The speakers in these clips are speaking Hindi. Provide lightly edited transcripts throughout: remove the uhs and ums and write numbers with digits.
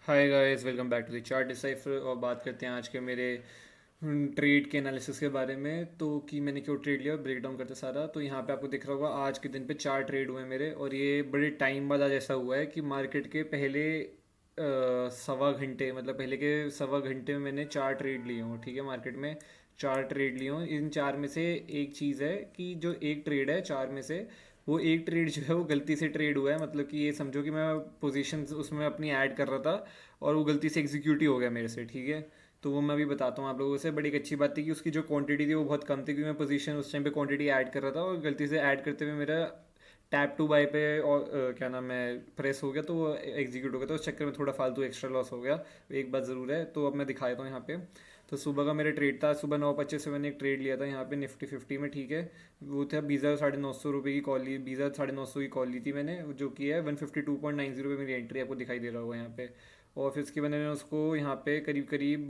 Hi guys, welcome back to the chart decipher. और बात करते हैं आज के मेरे ट्रेड के एनालिसिस के बारे में। तो कि मैंने क्यों ट्रेड लिया, ब्रेक डाउन करते सारा। तो यहाँ पे आपको दिख रहा होगा आज के दिन पे 4 ट्रेड हुए मेरे, और ये बड़े टाइम बाद आज ऐसा हुआ है कि मार्केट के पहले सवा घंटे, मतलब पहले के सवा घंटे में मैंने 4 ट्रेड लिए हूँ। ठीक है, मार्केट में 4 ट्रेड लिए हूँ। इन चार में से एक चीज़ है कि जो एक ट्रेड है चार में से, वो एक ट्रेड जो है वो गलती से ट्रेड हुआ है। मतलब कि ये समझो कि मैं पोजीशंस उसमें अपनी ऐड कर रहा था और वो गलती से एग्जीक्यूट ही हो गया मेरे से। ठीक है, तो वो मैं भी बताता हूँ आप लोगों से। बड़ी एक अच्छी बात थी कि उसकी जो क्वांटिटी थी वो बहुत कम थी, क्योंकि मैं पोजीशन उस टाइम पे क्वांटिटी ऐड कर रहा था और गलती से ऐड करते हुए मेरा टैप टू बाई पे और क्या नाम है प्रेस हो गया, तो वो एग्जीक्यूट हो गया। तो उस चक्कर में थोड़ा फालतू एक्स्ट्रा लॉस हो गया। एक बात ज़रूर है, तो अब मैं दिखा देता हूँ यहाँ पे। तो सुबह का मेरा ट्रेड था, सुबह 9:25 से मैंने एक ट्रेड लिया था यहाँ पे निफ्टी 50 में। ठीक है, वो था 20,950 रुपये की कॉल ली, 20,950 की कॉल ली थी मैंने, जो कि है 152.90 पे मेरी एंट्री आपको दिखाई दे रहा होगा यहाँ पे। और फिर उसके बाद मैंने उसको यहाँ पे करीब करीब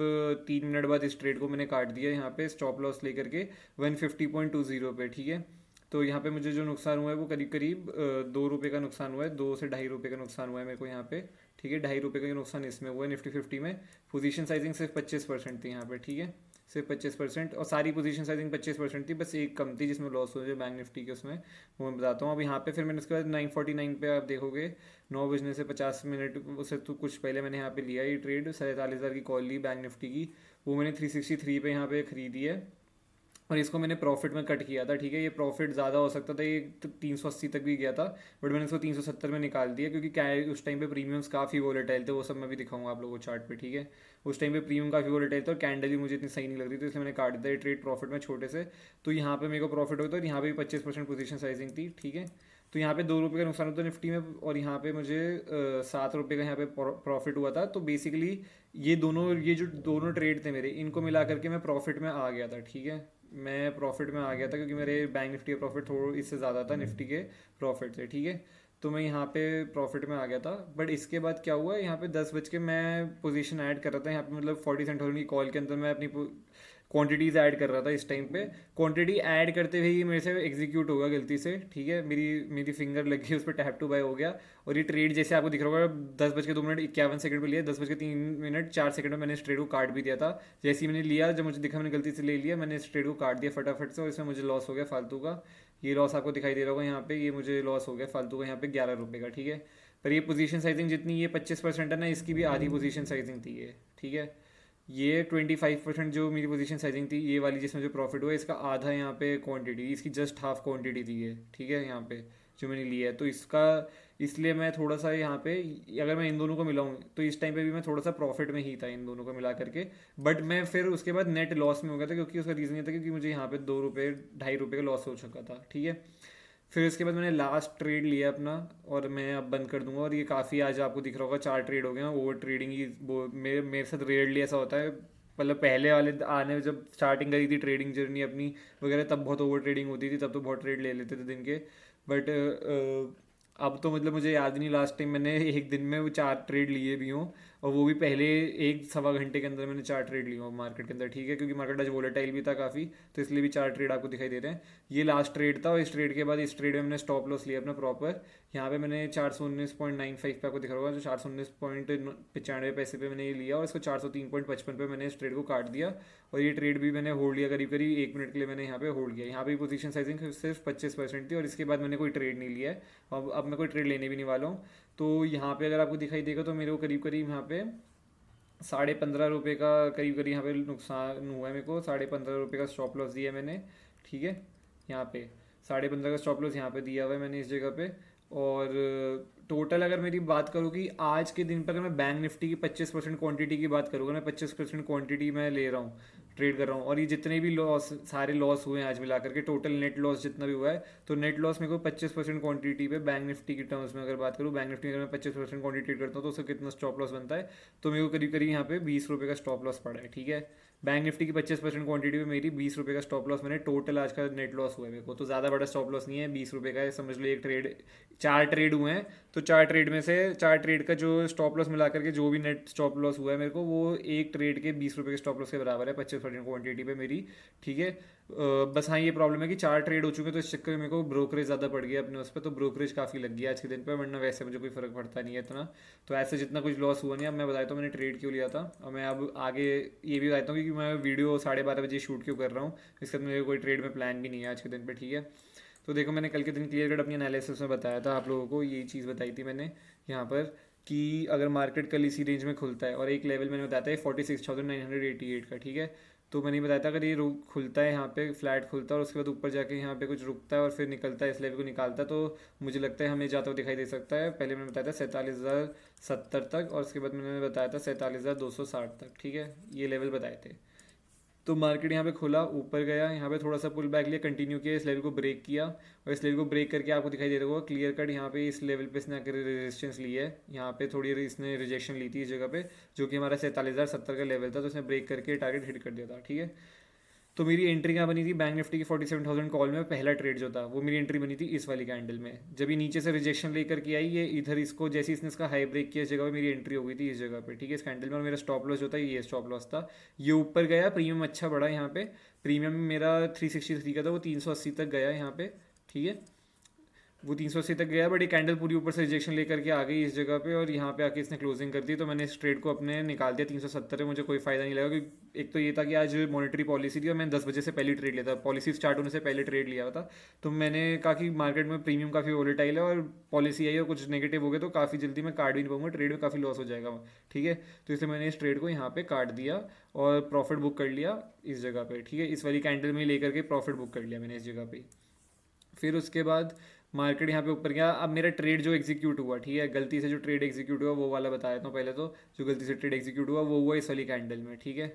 3 मिनट बाद इस ट्रेड को मैंने काट दिया यहाँ पे स्टॉप लॉस लेकर के 150.20 पे। ठीक है, तो यहाँ पे मुझे जो नुकसान हुआ है वो करीब करीब 2 रुपये का नुकसान हुआ है, 2 से 2.5 रुपये का नुकसान हुआ है मेरे को यहाँ पे। ठीक है, 2.5 रुपये का नुकसान इसमें हुआ है निफ्टी 50 में। पोजीशन साइजिंग सिर्फ 25% थी यहाँ पे। ठीक है, सिर्फ 25%, और सारी पोजीशन साइजिंग 25% थी, बस एक कम थी जिसमें लॉस हुआ जो बैंक निफ्टी के, उसमें वो मैं बताता हूँ। अब यहाँ पे फिर मैंने उसके बाद 9:49 पे आप देखोगे, 9 बजने से 50 मिनट उससे तो कुछ पहले मैंने यहाँ पे लिया ये ट्रेड, 47,000 की कॉल ली बैंक निफ्टी की। वो मैंने 363 पे यहाँ पे खरीदी है, और इसको मैंने प्रॉफिट में कट किया था। ठीक है, ये प्रॉफिट ज़्यादा हो सकता था, ये 380 तक भी गया था, बट मैंने इसको 370 में निकाल दिया, क्योंकि क्या है उस टाइम पे प्रीमियम्स काफ़ी वोलेटाइल थे। वो सब मैं भी दिखाऊंगा आप लोगों को चार्ट पे। ठीक है, उस टाइम पे प्रीमियम काफ़ी वोलेटाइल था और कैंडल भी मुझे इतनी सही नहीं लग रही थी, तो इसलिए मैंने काट दिया ट्रेड प्रॉफिट में छोटे से। तो यहाँ पे मेरे को प्रॉफिट होता है, और यहाँ पे भी 25% पोजीशन साइजिंग थी। ठीक है, तो यहाँ पे 2 रुपये का नुकसान होता है निफ्टी में, और यहाँ पे मुझे 7 रुपये का यहाँ पे प्रॉफिट हुआ था। तो बेसिकली ये जो दोनों ट्रेड थे मेरे, इनको मिला करके मैं प्रॉफिट में आ गया था। ठीक है, मैं प्रॉफिट में आ गया था, क्योंकि मेरे बैंक निफ्टी का प्रॉफिट थोड़ा इससे ज़्यादा था निफ्टी के प्रॉफिट से। ठीक है, तो मैं यहाँ पे प्रॉफिट में आ गया था। बट इसके बाद क्या हुआ, यहाँ पे 10 बज के मैं पोजीशन ऐड कर रहा था यहाँ पे, मतलब 40 सेंट की कॉल के अंदर मैं अपनी क्वांटिटीज़ ऐड कर रहा था इस टाइम पे। क्वांटिटी ऐड करते हुए ही मेरे से एग्जीक्यूट होगा गलती से। ठीक है, मेरी मेरी फिंगर लग गई उस पर, टैप टू बाय हो गया। और ये ट्रेड जैसे आपको दिख रहा होगा 10:02 पे लिया, 10:03 4 सेकंड में मैंने इस ट्रेड को काट भी दिया था। जैसे ही मैंने लिया, जब मुझे दिखा मैंने गलती से ले लिया, मैंने इस ट्रेड को काट दिया फटाफट से, और इसमें मुझे लॉस हो गया फालतू का। ये लॉस आपको दिखाई दे रहा होगा यहाँ पे, ये मुझे लॉस हो गया फालतू का यहाँ पे 11 रुपये का। ठीक है, पर ये पोजीशन साइजिंग जितनी ये 25% है ना, इसकी भी आधी पोजीशन साइजिंग थी ये। ठीक है, ये 25% जो मेरी पोजीशन साइजिंग थी ये वाली, जिसमें जो प्रॉफिट हुआ इसका आधा यहाँ पे क्वांटिटी, इसकी जस्ट हाफ क्वांटिटी थी ये। ठीक है, यहाँ पे जो मैंने लिया है, तो इसका इसलिए मैं थोड़ा सा यहाँ पे, अगर मैं इन दोनों को मिलाऊँ तो इस टाइम पे भी मैं थोड़ा सा प्रॉफिट में ही था इन दोनों को मिला करके। बट मैं फिर उसके बाद नेट लॉस में हो गया था, क्योंकि उसका रीज़न ये था क्योंकि मुझे यहाँ पे 2 रुपये 2.5 रुपये का लॉस हो चुका था। ठीक है, फिर उसके बाद मैंने लास्ट ट्रेड लिया अपना, और मैं अब बंद कर दूंगा। और ये काफ़ी आज आपको दिख रहा होगा 4 ट्रेड हो गए हैं। ओवर ट्रेडिंग ही वो मेरे साथ रेयरली ऐसा होता है। मतलब पहले वाले आने जब स्टार्टिंग करी थी ट्रेडिंग जर्नी अपनी वगैरह, तब बहुत ओवर ट्रेडिंग होती थी, तब तो बहुत ट्रेड ले लेते थे दिन के। बट अब तो मतलब मुझे याद नहीं लास्ट टाइम मैंने एक दिन में वो 4 ट्रेड लिए भी हों, और वो भी पहले एक सवा घंटे के अंदर मैंने 4 ट्रेड लिए हूँ मार्केट के अंदर। ठीक है, क्योंकि मार्केट आज वोलेटाइल भी था काफ़ी, तो इसलिए भी 4 ट्रेड आपको दिखाई दे रहे हैं। ये लास्ट ट्रेड था, और इस ट्रेड के बाद इस ट्रेड में मैंने स्टॉप लॉस लिया अपना प्रॉपर। यहाँ पे मैंने 419.95 पे आपको दिखा होगा, जो 419.95 पे मैंने ये लिया, और इसको 403.55 पे मैंने इस ट्रेड को काट दिया। और ये ट्रेड भी मैंने होल्ड लिया करीब करीब 1 मिनट के लिए, मैंने यहाँ पे होल्ड किया। यहाँ पे पोजीशन साइजिंग सिर्फ 25% थी, और इसके बाद मैंने कोई ट्रेड नहीं लिया है। अब मैं कोई ट्रेड लेने भी नहीं वाला हूँ। तो यहाँ पे अगर आपको दिखाई देगा, तो मेरे को करीब करीब यहाँ पे 15.5 रुपये का करीब करीब यहाँ पे नुकसान हुआ है मेरे को। 15.5 रुपये का स्टॉप लॉस दिया है मैंने। ठीक है, यहाँ पे 15.5 का स्टॉप लॉस यहाँ पे दिया हुआ है मैंने इस जगह पे। और टोटल अगर मेरी बात करूँ कि आज के दिन पर, अगर मैं बैंक निफ्टी की 25% क्वांटिटी की बात करूँगा, मैं 25% क्वांटिटी मैं ले रहा हूँ, ट्रेड कर रहा हूँ। और ये जितने भी लॉस, सारे लॉस हुए हैं आज मिला करके, टोटल नेट लॉस जितना भी हुआ है, तो नेट लॉस मेरे को 25% क्वांटिटी पे बैंक निफ्टी की टर्म्स में अगर बात करूँ, बैंक निफ्टी में अगर मैं 25% क्वांटिटी ट्रेड करता हूँ, तो उसका कितना स्टॉप लॉस बनता है, तो मेरे को करीब करीब यहाँ पे 20 रुपये का स्टॉप लॉस पड़ा है। ठीक है, बैंक निफ्टी की 25% क्वांटिटी पे मेरी 20 रुपये का स्टॉप लॉस, मैंने टोटल आज का नेट लॉस हुआ है मेरे को। तो ज़्यादा बड़ा स्टॉप लॉस नहीं है, 20 रुपये का है, समझ लो। एक ट्रेड, 4 ट्रेड हुए हैं, तो 4 ट्रेड में से 4 ट्रेड का जो स्टॉप लॉस मिला करके जो भी नेट स्टॉप लॉस हुआ है मेरे को, वो एक ट्रेड के 20 रुपये के स्टॉप लॉस के बराबर है, सर्टेन क्वांटिटी पे मेरी, ठीक है। बस हाँ, ये प्रॉब्लम है कि 4 ट्रेड हो चुके हैं, तो इस चक्कर में मेरे को ब्रोकरेज ज़्यादा पड़ गया अपने उस पर, तो ब्रोकरेज काफ़ी लग गया आज के दिन पे, वरना वैसे मुझे कोई फ़र्क पड़ता नहीं है इतना। तो ऐसे जितना कुछ लॉस हुआ नहीं। अब मैं बताता हूँ मैंने ट्रेड क्यों लिया था, और मैं अब आगे ये भी बताता हूँ कि मैं वीडियो 12:30 बजे शूट क्यों कर रहा हूँ। इसके बाद मेरे कोई ट्रेड में प्लान भी नहीं है आज के दिन पे, ठीक है। तो देखो, मैंने कल के दिन क्लियर कट अपनी एनालिसिस में बताया था आप लोगों को, यही चीज़ बताई थी मैंने यहाँ पर, कि अगर मार्केट कल इसी रेंज में खुलता है, और एक लेवल मैंने बताया था 46,988 का, ठीक है। तो मैंने बताया था अगर ये रुक खुलता है यहाँ पे, फ्लैट खुलता है और उसके बाद ऊपर जाके यहाँ पे कुछ रुकता है और फिर निकलता है, इस लेवल को निकालता है, तो मुझे लगता है हमें जाता हुआ दिखाई दे सकता है। पहले मैंने बताया था 47,070 तक, और उसके बाद मैंने बताया था 47,260 तक, ठीक है। ये लेवल बताए थे। तो मार्केट यहाँ पे खुला, ऊपर गया, यहाँ पे थोड़ा सा पुल बैक लिया, कंटिन्यू किया, इस लेवल को ब्रेक किया, और इस लेवल को ब्रेक करके आपको दिखाई दे रहा होगा क्लियर कट यहाँ पे इस लेवल पे इसने आकर रेजिस्टेंस ली है। यहाँ पे थोड़ी इसने रिजेक्शन ली थी इस जगह पे, जो कि हमारा 47,070 का लेवल था, तो इसने ब्रेक करके टारगेट हिट कर दिया था, ठीक है। तो मेरी एंट्री कहाँ बनी थी, बैंक निफ्टी की 47,000 कॉल में पहला ट्रेड जो था, वो मेरी एंट्री बनी थी इस वाली कैंडल में। जब ये नीचे से रिजेक्शन लेकर के आई, ये इधर इसको जैसे इसने इसका हाई ब्रेक किया, इस जगह पे मेरी एंट्री हो गई थी इस जगह पे, ठीक है, इस कैंडल में। और मेरा स्टॉप लॉस जो था, ये स्टॉप लॉस था। ये ऊपर गया, प्रीमियम अच्छा बढ़ा यहाँ पे, प्रीमियम मेरा 363 का था, वो 380 तक गया यहाँ पे, ठीक है। वो 380 तक गया, बट ये कैंडल पूरी ऊपर से रिजेक्शन लेकर के आ गई इस जगह पे, और यहाँ पे आके इसने क्लोजिंग कर दी। तो मैंने इस ट्रेड को अपने निकाल दिया 370 में, मुझे कोई फायदा नहीं लगा, क्योंकि एक तो ये था कि आज मॉनेटरी पॉलिसी थी और मैंने 10 बजे से पहले ट्रेड लिया था, पॉलिसी स्टार्ट होने से पहले ट्रेड लिया था। तो मैंने कहा कि मार्केट में प्रीमियम काफ़ी वोलेटाइल है, और पॉलिसी आई और कुछ नेगेटिव हो गए तो काफ़ी जल्दी मैं काट भी नहीं पाऊंगा, ट्रेड में काफ़ी लॉस हो जाएगा, ठीक है। तो इसलिए मैंने इस ट्रेड को यहाँ पे काट दिया और प्रॉफिट बुक कर लिया इस जगह पे, ठीक है। इस वाली कैंडल में लेकर के प्रॉफिट बुक कर लिया मैंने इस जगह पे। फिर उसके बाद मार्केट यहाँ पे ऊपर गया। अब मेरा ट्रेड जो एग्जीक्यूट हुआ, ठीक है, गलती से जो ट्रेड एग्जीक्यूट हुआ वो वाला बता देता हूँ पहले। तो जो गलती से ट्रेड एग्जीक्यूट हुआ वो हुआ इस वाली कैंडल में, ठीक है।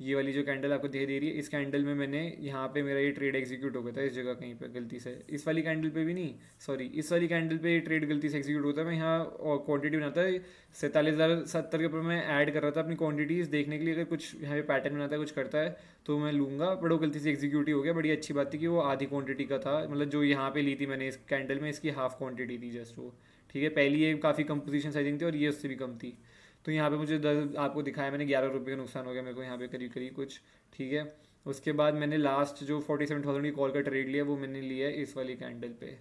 ये वाली जो कैंडल आपको दिखाई दे रही है, इस कैंडल में मैंने यहाँ पे मेरा ये ट्रेड एग्जीक्यूट हो गया था इस जगह कहीं पे गलती से, इस वाली कैंडल पे भी नहीं, सॉरी, इस वाली कैंडल पे ये ट्रेड गलती से एग्जीक्यूट होता है। मैं यहाँ क्वांटिटी बनाता है 47,070 के ऊपर, मैं ऐड कर रहा था अपनी क्वांटिटीज़ देखने के लिए, अगर कुछ यहाँ पे पैटर्न बनाता है, कुछ करता है तो मैं लूँगा, बट वो गलती से एग्जीक्यूट ही हो गया। बड़ी अच्छी बात थी कि वो आधी क्वांटिटी का था, मतलब जो यहाँ पे ली थी मैंने इस कैंडल में, इसकी हाफ क्वांटिटी थी जस्ट वो, ठीक है। पहली ये काफ़ी कम पोजीशन साइजिंग थी और ये उससे भी कम थी। तो यहाँ पे मुझे 10 आपको दिखाया मैंने, 11 रुपये का नुकसान हो गया मेरे को यहाँ पे करीब करीब कुछ, ठीक है। उसके बाद मैंने लास्ट जो 47,000 की कॉल का ट्रेड लिया, वो मैंने लिया है इस वाली कैंडल पे,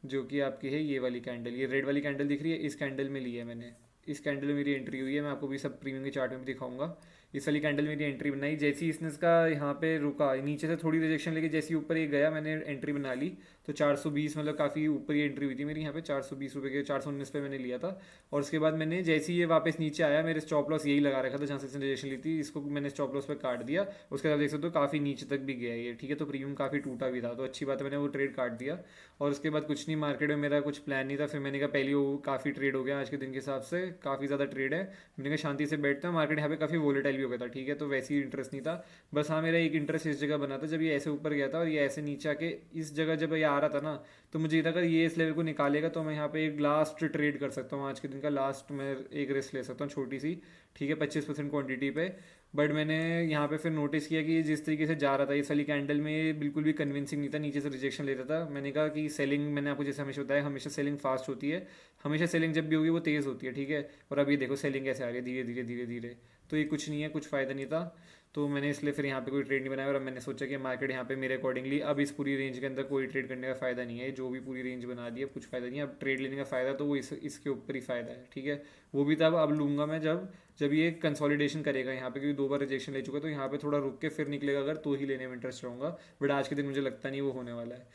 जो कि आपकी है ये वाली कैंडल, ये रेड वाली कैंडल दिख रही है, इस कैंडल में ली है मैंने। इस कैंडल में मेरी एंट्री हुई है, मैं आपको भी सब प्रीमियम के चार्ट में भी दिखाऊंगा। इस वाली कैंडल में मेरी एंट्री बनाई, जैसी इसने इसका यहाँ पे रुका, नीचे से थोड़ी रिजेक्शन लेके जैसी ऊपर ये गया, मैंने एंट्री बना ली। तो 420, मतलब काफ़ी ऊपर ये एंट्री हुई थी मेरी यहाँ पे, 420 रुपये के, 419 पे मैंने लिया था। और उसके बाद मैंने जैसे ही ये वापस नीचे आया, मेरे स्टॉप लॉस यही लगा रखा था जहाँ से इसने रिजेक्शन ली थी, इसको मैंने स्टॉप लॉस पे काट दिया। उसके बाद देख सकते हो काफ़ी नीचे तक भी गया ये, ठीक है। तो प्रीमियम काफ़ी टूटा भी था, तो अच्छी बात है, मैंने वो ट्रेड काट दिया। और उसके बाद कुछ नहीं, मार्केट में मेरा कुछ प्लान नहीं था। फिर मैंने कहा पहले वो काफ़ी ट्रेड हो गया आज के दिन के हिसाब से, काफ़ी ज़्यादा ट्रेड है, मैंने कहा शांति से बैठता हूँ। मार्केट यहाँ पे काफ़ी वोलेटाइल भी हो गया था, ठीक है, तो वैसे ही इंटरेस्ट नहीं था। बस हाँ, मेरा एक इंटरेस्ट इस जगह बना था जब ये ऐसे ऊपर गया था और ये ऐसे नीचे आके इस जगह जब ये आ रहा था ना, तो मुझे ये था अगर ये इस लेवल को निकालेगा तो मैं यहाँ पे एक लास्ट ट्रेड कर सकता हूँ, आज के दिन का लास्ट मैं एक रिस्क ले सकता हूँ छोटी सी, ठीक है, 25% क्वांटिटी पे। बट मैंने यहाँ पे फिर नोटिस किया कि जिस तरीके से जा रहा था इस वाली कैंडल में, ये बिल्कुल भी कन्विंसिंग नहीं था, नीचे से रिजेक्शन ले रहा था। मैंने कहा कि सेलिंग, मैंने आपको जैसे हमेशा बताया, हमेशा सेलिंग फास्ट होती है, हमेशा सेलिंग जब भी होगी वो तेज़ होती है, ठीक है। और अभी देखो सेलिंग कैसे आ रही है, धीरे धीरे धीरे धीरे। तो ये कुछ नहीं है, कुछ फ़ायदा नहीं था। तो मैंने इसलिए फिर यहाँ पे कोई ट्रेड नहीं बनाया, और अब मैंने सोचा कि मार्केट यहाँ पे मेरे अकॉर्डिंगली अब इस पूरी रेंज के अंदर कोई ट्रेड करने का फ़ायदा नहीं है, जो भी पूरी रेंज बना दी है कुछ फ़ायदा नहीं है। अब ट्रेड लेने का फ़ायदा तो वो इसके ऊपर ही फ़ायदा है, ठीक है। वो भी तब अब लूँगा मैं जब जब ये कंसोलिडेशन करेगा यहाँ पे, क्योंकि 2 बार रिजेक्शन ले चुका है, तो यहाँ पे थोड़ा रुक के फिर निकलेगा अगर, तो ही लेने में इंटरेस्ट रहूँगा। बट आज के दिन मुझे लगता नहीं वो होने वाला है।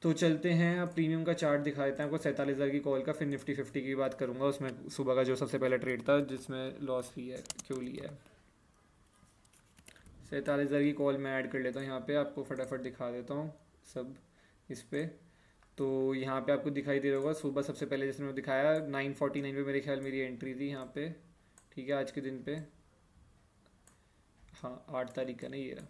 तो चलते हैं, अब प्रीमियम का चार्ट दिखा देते हैं आपको 47,000 की कॉल का, फिर निफ्टी 50 की बात करूँगा। उसमें सुबह का जो सबसे पहला ट्रेड था जिसमें लॉस लिया है, क्यों लिया है। 47,000 की कॉल मैं ऐड कर लेता हूँ यहाँ पे, आपको फटाफट दिखा देता हूँ सब इस पे। तो यहाँ पे आपको दिखाई दे रहा होगा सुबह सबसे पहले जैसे मैंने दिखाया 9:49 पे मेरे ख्याल मेरी एंट्री थी यहाँ पे, ठीक है, आज के दिन पे, हाँ 8 तारीख का, नहीं ये रहा।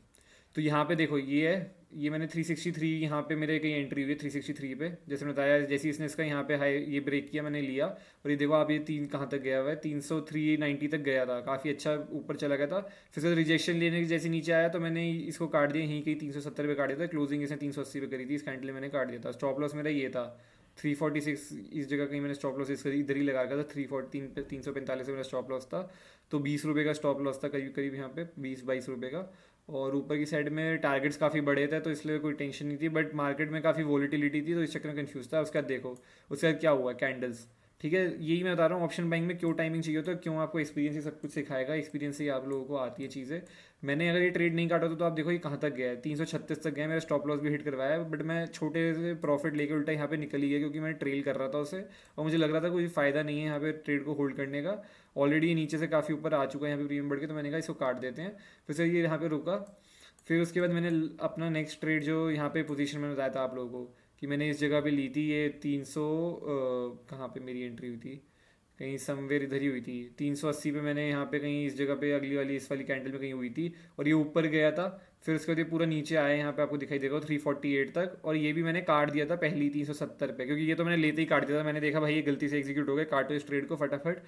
तो यहाँ पे देखो ये है, ये मैंने 363 यहाँ पे मेरे कहीं एंट्री हुई है 363 पे, जैसे मैंने बताया, जैसे इसने इसका यहाँ पे हाई ये ब्रेक किया मैंने लिया। और ये देखो आप, ये 3 कहाँ तक गया हुआ है, 303.90 तक गया था, काफ़ी अच्छा ऊपर चला गया था। फिर से रिजेक्शन लेने के जैसे नीचे आया तो मैंने इसको काट दिया, यहीं कहीं 370 पे काट दिया था, क्लोजिंग इसने 380 पे करी थी, इस कैंडल मैंने काट दिया था। स्टॉप लॉस मेरा ये था, 346 इस जगह कहीं मैंने स्टॉप लॉस इधर ही लगा रखा था, 345 में मेरा स्टॉप लॉस था। तो 20 रुपये का स्टॉप लॉस था करीब करीब यहाँ पे, 20-22 रुपये का। और ऊपर की साइड में टारगेट्स काफ़ी बड़े थे तो इसलिए कोई टेंशन नहीं थी, बट मार्केट में काफ़ी वॉलीटिलिटी थी तो इस चक्कर में कंफ्यूज था। उसके बाद देखो उसके बाद क्या हुआ, कैंडल्स। ठीक है, यही मैं बता रहा हूँ ऑप्शन बाइंग में क्यों टाइमिंग चाहिए होता है, क्यों आपको एक्सपीरियंस ही सब कुछ सिखाएगा, एक्सपीरियंस से ही आप लोगों को आती है चीज़ें। मैंने अगर ये ट्रेड नहीं काटा तो आप देखो ये कहाँ तक गया है, 336 तक गया, मेरा स्टॉप लॉस भी हिट करवाया, बट मैं छोटे से प्रॉफिट लेके उल्टा यहाँ पे निकल ही गया क्योंकि मैं ट्रेल कर रहा था उसे और मुझे लग रहा था कोई फ़ायदा नहीं है यहाँ पे ट्रेड को होल्ड करने का। ऑलरेडी ये नीचे से काफ़ी ऊपर आ चुका है यहाँ पे प्रीमियम बढ़ के, तो मैंने कहा इसको काट देते हैं। फिर से ये यहाँ पे रुका। फिर उसके बाद मैंने अपना नेक्स्ट ट्रेड जो यहाँ पे पोजीशन में बताया था आप लोगों को कि मैंने इस जगह पे ली थी, ये 300 कहाँ पे मेरी एंट्री हुई थी, कहीं समवेयर इधर ही हुई थी 380 पे, मैंने यहाँ पे कहीं इस जगह पे अगली वाली इस वाली कैंडल में कहीं हुई थी और ये ऊपर गया था। फिर उसके बाद ये पूरा नीचे आया, यहाँ पे आपको दिखाई देगा 348 तक, और ये भी मैंने काट दिया था पहली 370 पे, क्योंकि ये तो मैंने लेते ही काट दिया था। मैंने देखा भाई ये गलती से एग्जीक्यूट हो गया, काटो इस ट्रेड को फटाफट,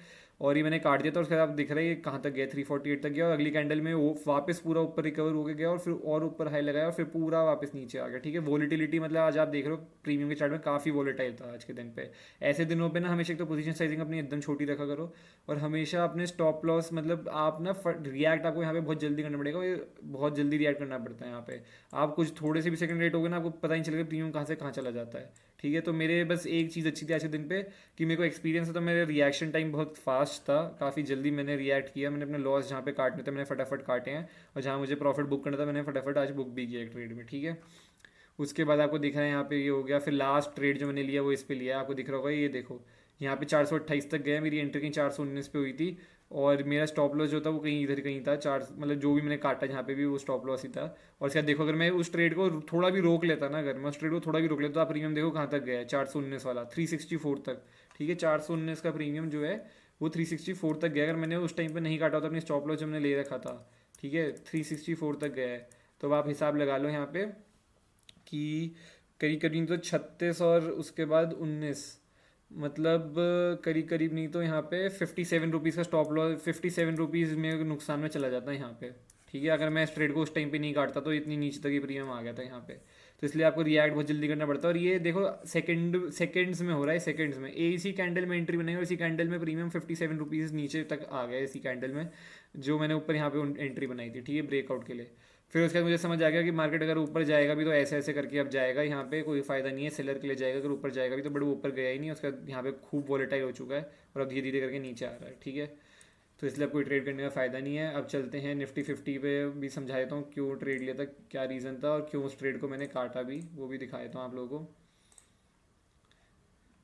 और ये मैंने काट दिया था। उसके बाद आप दिख रहा है ये कहाँ तक गया, 348 तक गया और अगली कैंडल में वो वापस पूरा ऊपर रिकवर होकर गया और फिर और ऊपर हाई लगाया और फिर पूरा वापस नीचे आ गया। ठीक है, वोलेटिलिटी मतलब आज आप देख रहे हो प्रीमियम के चार्ट में काफ़ी वोलेटाइल था आज के दिन पे। ऐसे दिनों पे ना हमेशा एक तो पोजीशन साइजिंग अपनी एकदम छोटी रखा करो, और हमेशा अपने स्टॉप लॉस मतलब आप ना रिएक्ट आपको यहाँ पे बहुत जल्दी करना पड़ेगा, ये बहुत जल्दी रिएक्ट करना पड़ता है यहाँ पे। आप कुछ थोड़े से भी सेकंड लेट हो गए ना, आपको पता नहीं चलेगा प्रीमियम कहाँ से कहाँ चला जाता है। ठीक है, तो मेरे बस एक चीज़ अच्छी थी आज के दिन पे कि मेरे को एक्सपीरियंस था, तो मेरे रिएक्शन टाइम बहुत फास्ट था, काफ़ी जल्दी मैंने रिएक्ट किया। मैंने अपने लॉस जहाँ पे काटने थे मैंने फटाफट काटे हैं, और जहाँ मुझे प्रॉफिट बुक करना था मैंने फटाफट आज बुक भी किया एक ट्रेड में। ठीक है, उसके बाद आपको दिख रहा है यहाँ पे ये हो गया। फिर लास्ट ट्रेड जो मैंने लिया वो इस पे लिया है, आपको दिख रहा होगा ये देखो यहाँ पे 428 तक गया, मेरी एंट्री कहीं 419 पे हुई थी, और मेरा स्टॉप लॉस जो था वो कहीं इधर कहीं था, चार मतलब जो भी मैंने काटा जहाँ पे भी वो स्टॉप लॉस ही था। और इसके बाद देखो अगर मैं उस ट्रेड को थोड़ा भी रोक लेता ना, अगर मैं उस ट्रेड को थोड़ा भी रोक लेता तो आप प्रीमियम देखो कहाँ तक गया है, 419 वाला 364 तक। ठीक है, 419 का प्रीमियम जो है वो 364 तक गया, अगर मैंने उस टाइम पर नहीं काटा तो अपनी स्टॉप लॉस जो मैंने ले रखा था। ठीक है, 364 तक गया है। तो अब आप हिसाब लगा लो यहाँ पे कि करीब करीब तो 36 और उसके बाद 19, मतलब करीब करीब नहीं तो यहाँ पे 57 रुपीज़ का स्टॉप लॉस, 57 रुपीज़ में नुकसान में चला जाता है यहाँ पे। ठीक है, अगर मैं इस ट्रेड को उस टाइम पे नहीं काटता तो इतनी नीचे तक ही प्रीमियम आ गया था यहाँ पे। तो इसलिए आपको रिएक्ट बहुत जल्दी करना पड़ता है, और ये देखो सेकंड्स में हो रहा है, सेकंड्स में इसी कैंडल में एंट्री बनाई और इसी कैंडल में प्रीमियम 57 रुपीज़ नीचे तक आ गया इसी कैंडल में, जो मैंने ऊपर यहाँ पे एंट्री बनाई थी। ठीक है, ब्रेकआउट के लिए। फिर उसके बाद मुझे समझ आ गया कि मार्केट अगर ऊपर जाएगा भी तो ऐसे ऐसे करके अब जाएगा, यहाँ पे कोई फ़ायदा नहीं है सेलर के लिए जाएगा अगर ऊपर जाएगा भी तो, बट वो ऊपर गया ही नहीं। उसके बाद यहाँ पे खूब वॉलेटाइल हो चुका है और अब धीरे धीरे करके नीचे आ रहा है। ठीक है, तो इसलिए अब कोई ट्रेड करने का फ़ायदा नहीं है। अब चलते हैं निफ्टी 50 पे भी समझा देता हूँ क्यों ट्रेड लिया था, क्या रीज़न था, और क्यों उस ट्रेड को मैंने काटा भी, वो भी दिखा देता हूँ आप लोगों को।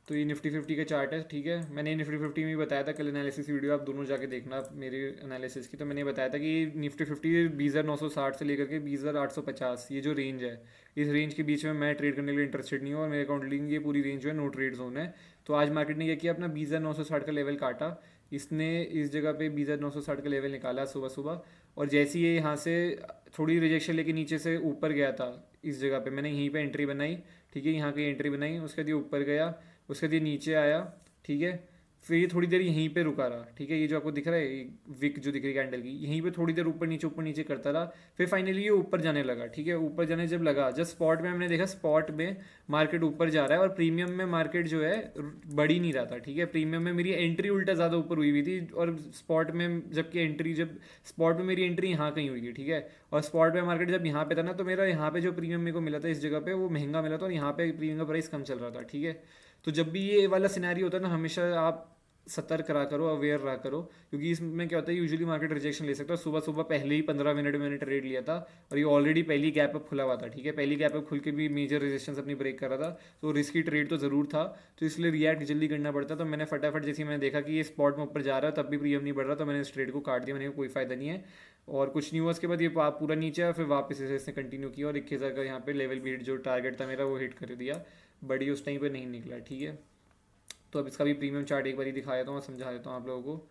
तो ये निफ्टी 50 का चार्ट है। ठीक है, मैंने निफ्टी 50 में भी बताया था कल एनालिसिस वीडियो, आप दोनों जाके देखना मेरे एनालिसिस की। तो मैंने बताया था कि निफ्टी 50 20,960 से लेकर के 20,850 ये जो रेंज है, इस रेंज के बीच में मैं ट्रेड करने के लिए इंटरेस्टेड नहीं हूँ, और मेरे अकाउंटिंग ये पूरी रेंज जो है नो ट्रेड जोन है। तो आज मार्केट ने क्या किया, अपना 20,960 का लेवल काटा, इसने इस जगह पे 20,960 का लेवल निकाला सुबह सुबह, और जैसे ही ये यहाँ से थोड़ी रिजेक्शन लेके नीचे से ऊपर गया था इस जगह पे, मैंने यहीं पे एंट्री बनाई। ठीक है, यहाँ की एंट्री बनाई, उसके बाद ये ऊपर गया, उसके बाद ये नीचे आया। ठीक है, फिर ये थोड़ी देर यहीं पे रुका रहा। ठीक है, ये जो आपको दिख रहा है विक जो दिख रही है कैंडल की, यहीं पे थोड़ी देर ऊपर नीचे करता रहा, फिर फाइनली ये ऊपर जाने लगा। ठीक है, ऊपर जाने जब लगा, जब स्पॉट में हमने देखा स्पॉट में मार्केट ऊपर जा रहा है और प्रीमियम में मार्केट जो है बढ़ ही नहीं रहा था। ठीक है, प्रीमियम में मेरी एंट्री उल्टा ज़्यादा ऊपर हुई हुई थी, और स्पॉट में जबकि एंट्री जब स्पॉट में मेरी एंट्री यहाँ कहीं हुई थी। ठीक है, और स्पॉट में मार्केट जब यहाँ पे था ना, तो मेरा यहाँ पे जो प्रीमियम मेरे को मिला था इस जगह पे वो महंगा मिला था, और यहाँ पे प्रीमियम का प्राइस कम चल रहा था। ठीक है, तो जब भी ये वाला सिनेरियो होता है ना, हमेशा आप सतर्क रहा करो, अवेयर रहा करो, क्योंकि इसमें क्या होता है यूजुअली मार्केट रिजेक्शन ले सकता है। सुबह सुबह पहले ही 15 मिनट में मैंने ट्रेड लिया था, और ये ऑलरेडी पहली गैप अप खुला हुआ था। ठीक है, पहली गैप अप खुल के भी मेजर रेजिस्टेंस अपनी ब्रेक कर रहा था, तो रिस्की ट्रेड तो ज़रूर था, तो इसलिए रिएक्ट जल्दी करना पड़ता। तो मैंने फटाफट जैसे मैंने देखा कि ये स्पॉट में ऊपर जा रहा है तब भी प्रीमियम नहीं बढ़ रहा, तो मैंने इस ट्रेड को काट दिया, मैंने कोई फ़ायदा नहीं है। और कुछ नहीं हुआ उसके बाद, ये पूरा नीचे आया, फिर वापस इसे इसने कंटिन्यू किया और 21,000 का यहाँ पे लेवल भी हिट, जो टारगेट था मेरा वो हिट कर दिया, बड़ी उस टाइम पर नहीं निकला। ठीक है, तो अब इसका भी प्रीमियम चार्ट एक बार ही दिखा देता हूँ और समझा देता हूँ आप लोगों को।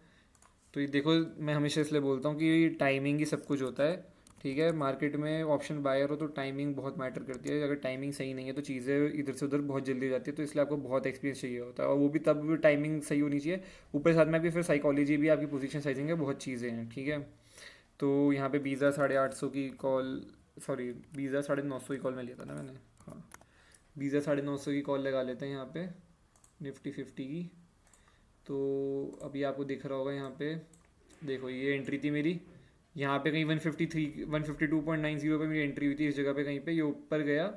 तो ये देखो, मैं हमेशा इसलिए बोलता हूँ कि टाइमिंग ही सब कुछ होता है। ठीक है, मार्केट में ऑप्शन बायर हो तो टाइमिंग बहुत मैटर करती है, अगर टाइमिंग सही नहीं है तो चीज़ें इधर से उधर बहुत जल्दी हो जाती है, तो इसलिए आपको बहुत एक्सपीरियंस चाहिए होता है, और वो भी तब टाइमिंग सही होनी चाहिए। ऊपर साथ में भी फिर साइकोलॉजी भी, आपकी पोजीशन साइजिंग है, बहुत चीज़ें हैं। ठीक है, तो यहाँ पे 20,800 की कॉल, सॉरी 20,950 की कॉल में लिया था ना मैंने, हाँ 20,950 की कॉल लगा लेते हैं यहाँ पे निफ्टी 50 की। तो अभी आपको दिख रहा होगा यहाँ पे, देखो ये एंट्री थी मेरी यहाँ पे कहीं 153 152.90 पे मेरी एंट्री हुई थी इस जगह पे, कहीं पे ये ऊपर गया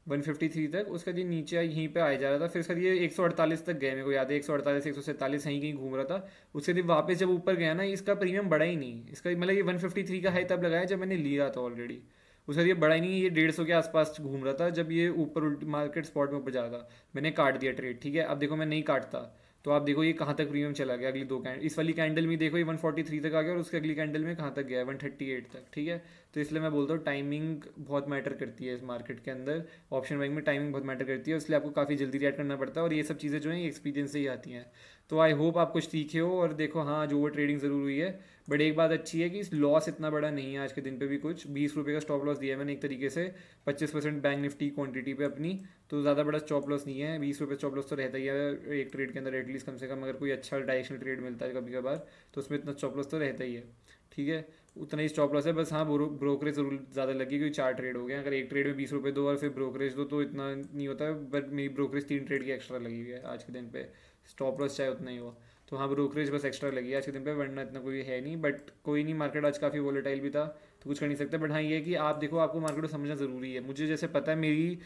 153 तक, उसका ये नीचे यहीं पे आ जा रहा था, फिर सर ये 148 तक गया, मेरे को याद है 148 147 यहीं कहीं घूम रहा था। उसके बाद वापस जब ऊपर गया ना, इसका प्रीमियम बढ़ा ही नहीं, इसका मतलब ये 153 का हाई तब लगाया जब मैंने लिया था ऑलरेडी। उसके बाद ये बढ़ा ही नहीं, ये 150 के आसपास घूम रहा था जब ये ऊपर उल्टी मार्केट स्पॉट में ऊपर जा रहा था। मैंने काट दिया ट्रेड, ठीक है। अब देखो मैं नहीं काटता तो आप देखो ये कहाँ तक प्रीमियम चला गया, अगली दो कैंडल, इस वाली कैंडल में देखो ये 143 तक आ गया और उसके अगली कैंडल में कहाँ तक गया है 138 तक, ठीक है। तो इसलिए मैं बोलता हूँ टाइमिंग बहुत मैटर करती है इस मार्केट के अंदर, ऑप्शन बाइंग में टाइमिंग बहुत मैटर करती है, इसलिए आपको काफ़ी जल्दी रिएक्ट करना पड़ता है, और ये सब चीज़ें जो हैं एक्सपीरियंस से ही आती हैं। तो आई होप आप कुछ सीखे हो, और देखो हाँ जो ओवर ट्रेडिंग ज़रूर हुई है, बट एक बात अच्छी है कि लॉस इतना बड़ा नहीं है आज के दिन पे भी, कुछ 20 रुपये का स्टॉप लॉस दिया है मैंने एक तरीके से 25% बैंक निफ्टी क्वांटिटी पे अपनी, तो ज़्यादा बड़ा स्टॉप लॉस नहीं है, 20 रुपये स्टॉप लॉस तो रहता ही है एक ट्रेड के अंदर एटलीस्ट, कम से कम अगर कोई अच्छा डायरेक्शनल ट्रेड मिलता है कभी कभार तो उसमें इतना स्टॉप लॉस तो रहता ही है, ठीक है। उतना ही स्टॉप लॉस है बस, हाँ ब्रोकरेज जरूर ज़्यादा लगी क्योंकि 4 ट्रेड हो गए, अगर एक ट्रेड में 20 रुपये दो और फिर ब्रोकरेज दो तो इतना नहीं होता है, बट मेरी ब्रोकरेज 3 ट्रेड की एक्स्ट्रा लगी हुई है आज के दिन पे, स्टॉप लॉस चाहे उतना ही हो। तो हाँ ब्रोकरेज बस एक्स्ट्रा लगी है आज के दिन पे, वरना इतना कोई है नहीं, बट कोई नहीं, मार्केट आज काफ़ी वोलेटाइल भी था तो कुछ कर नहीं सकते, बट हाँ ये है कि आप देखो आपको मार्केट को समझना ज़रूरी है। मुझे जैसे पता है मेरी,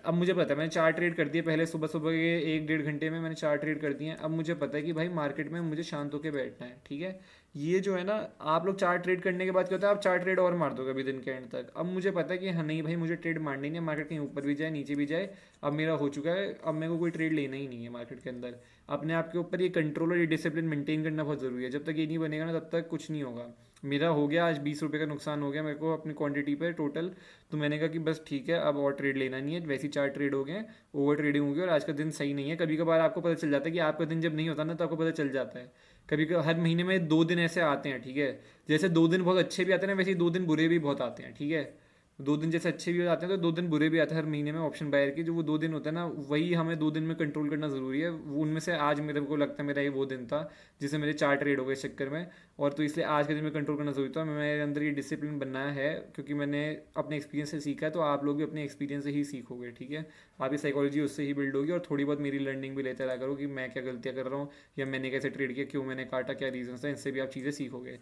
अब मुझे पता है मैंने 4 ट्रेड कर दिए पहले, सुबह सुबह के 1-1.5 घंटे में मैंने 4 ट्रेड कर दिए हैं। अब मुझे पता है कि भाई मार्केट में मुझे शांत होकर बैठना है, ठीक है। ये जो है ना, आप लोग 4 ट्रेड करने के बाद क्या होता है, आप 4 ट्रेड और मार दोगे अभी दिन के एंड तक। अब मुझे पता है कि हाँ नहीं भाई मुझे ट्रेड मारनी नहीं है, मार्केट कहीं ऊपर भी जाए नीचे भी जाए, अब मेरा हो चुका है, अब मेरे को कोई ट्रेड लेना ही नहीं है मार्केट के अंदर। अपने आप के ऊपर ये कंट्रोल और ये डिसिप्लिन मेंटेन करना बहुत ज़रूरी है, जब तक ये नहीं बनेगा ना तब तक कुछ नहीं होगा। मेरा हो गया आज 20 रुपये का नुकसान हो गया मेरे को अपनी क्वांटिटी पे टोटल, तो मैंने कहा कि बस ठीक है अब और ट्रेड लेना नहीं है, वैसे ही 4 ट्रेड हो गए, ओवर ट्रेडिंग हो गई और आज का दिन सही नहीं है। कभी कभार आपको पता चल जाता है कि आपका दिन जब नहीं होता ना तो आपको पता चल जाता है, कभी कभी हर महीने में 2 दिन ऐसे आते हैं, ठीक है। जैसे 2 दिन बहुत अच्छे भी आते हैं ना, वैसे ही 2 दिन बुरे भी बहुत आते हैं, ठीक है। 2 दिन जैसे अच्छे भी आते हैं तो 2 दिन बुरे भी आते हैं हर महीने में ऑप्शन बायर के, जो वो 2 दिन होते हैं ना वही हमें 2 दिन में कंट्रोल करना ज़रूरी है। उनमें से आज मेरे को लगता है मेरा ये वो दिन था जिससे मेरे 4 ट्रेड हो गए इस चक्कर में, और तो इसलिए आज के दिन में कंट्रोल करना ज़रूरी था। मेरे अंदर ये डिसिप्लिन बनाया है क्योंकि मैंने अपने एक्सपीरियंस से सीखा है, तो आप लोग भी अपने एक्सपीरियंस से ही सीखोगे, ठीक है। आपकी साइकोलॉजी उससे ही बिल्ड होगी, और थोड़ी बहुत मेरी लर्निंग भी लेते रहा करो कि मैं क्या गलतियाँ कर रहा हूँ या मैंने कैसे ट्रेड किया, क्यों मैंने काटा, क्या रीजन था, इनसे भी आप चीज़ें सीखोगे।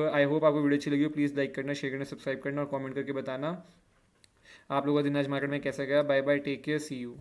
आई होप आपको वीडियो अच्छी लगी हो, प्लीज़ लाइक करना, शेयर करना, सब्सक्राइब करना और कमेंट करके बताना आप लोगों का दिन आज मार्केट में कैसा गया। Bye bye, take care, see you.